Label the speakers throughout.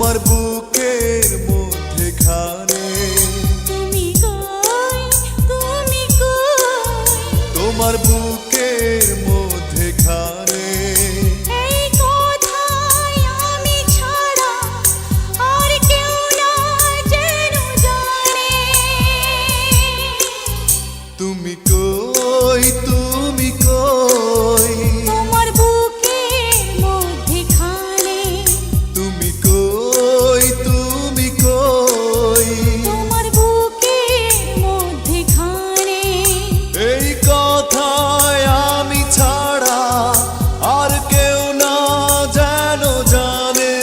Speaker 1: তোমার বুকের মধ্যেখানে
Speaker 2: তুমি কই, তুমি কই,
Speaker 1: তোমার বুকের মধ্যেখানে
Speaker 2: এই কথাই আমি ছাড়া আর কেউ না যেন জানে।
Speaker 1: তুমি কই, তুমি কই,
Speaker 2: তোমার বুকের মধ্যেখানে
Speaker 1: তুমি কই, তুমি কই,
Speaker 2: তোমার বুকের মধ্যেখানে
Speaker 1: এই কথায় আমি ছাড়া আর কেউ না যেন জানে।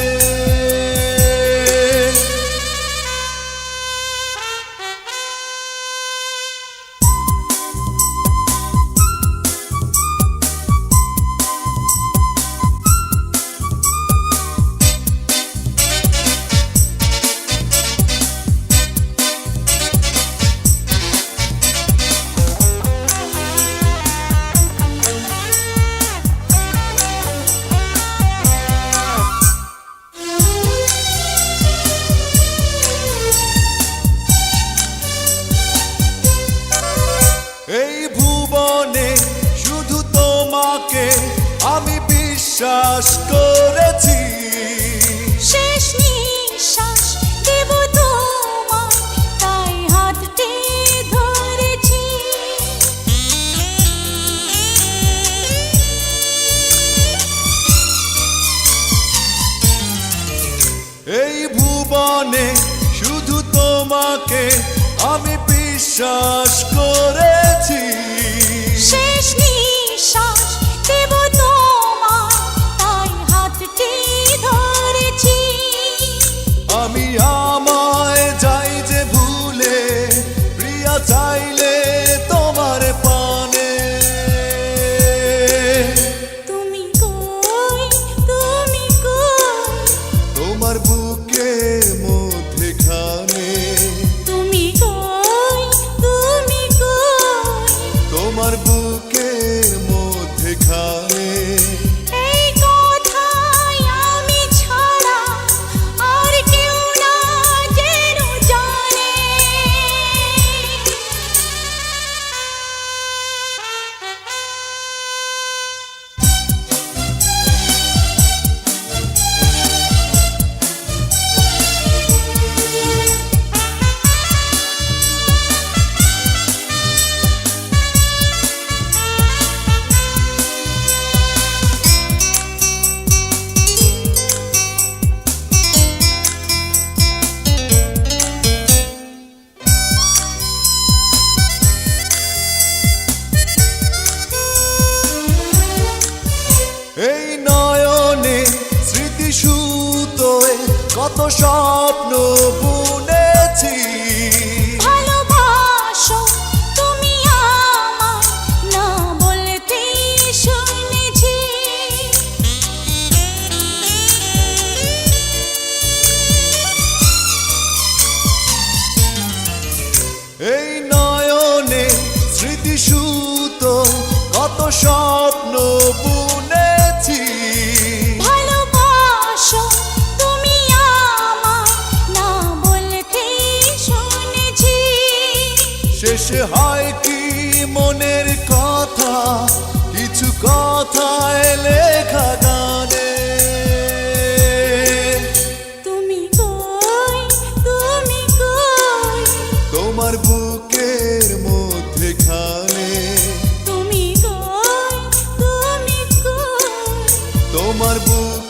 Speaker 1: এই ভুবনে শুধু তোমাকে আমি বিশ্বাস করেছি।
Speaker 2: শেষ নিঃশ্বাস দেব তোমায়, তাই হাতটি ধরেছি।
Speaker 1: এই ভুবনে শুধু তোমাকে আমি বিশ্বাস করেছি।
Speaker 2: শেষ নিঃশ্বাস দেব তোমায়, তাই হাতটি ধরেছি।
Speaker 1: আমি আমায় যাই যে ভুলে, প্রিয়া চাইলে তোমার পানে।
Speaker 2: তুমি কই, তুমি কই,
Speaker 1: তোমার বুকের মধ্যেখানে
Speaker 2: তুমি কই, তুমি কই,
Speaker 1: তোমার বুকের মধ্যেখানে
Speaker 2: এই কথাই আমি ছাড়া আর কেউ না যেন জানে।
Speaker 1: এই নয়নে স্মৃতি সুতোয় কত স্বপ্ন বুনেছি।
Speaker 2: ভালোবাসো তুমি আমায়, না বলতে শুনেছি।
Speaker 1: এই নয়নে স্মৃতি সুতো কত স্বপ্ন বুনেছি।
Speaker 2: ভালোবাসো তুমি আমায়, না বলতে শুনেছি।
Speaker 1: শেষে হয় কি মনের কথা, কিছু কথায় লেখা গানে।
Speaker 2: তুমি কই, তুমি কই,
Speaker 1: তোমার বুকের মধ্যেখানে
Speaker 2: তুমি কই, তুমি কই,
Speaker 1: তোমার বুক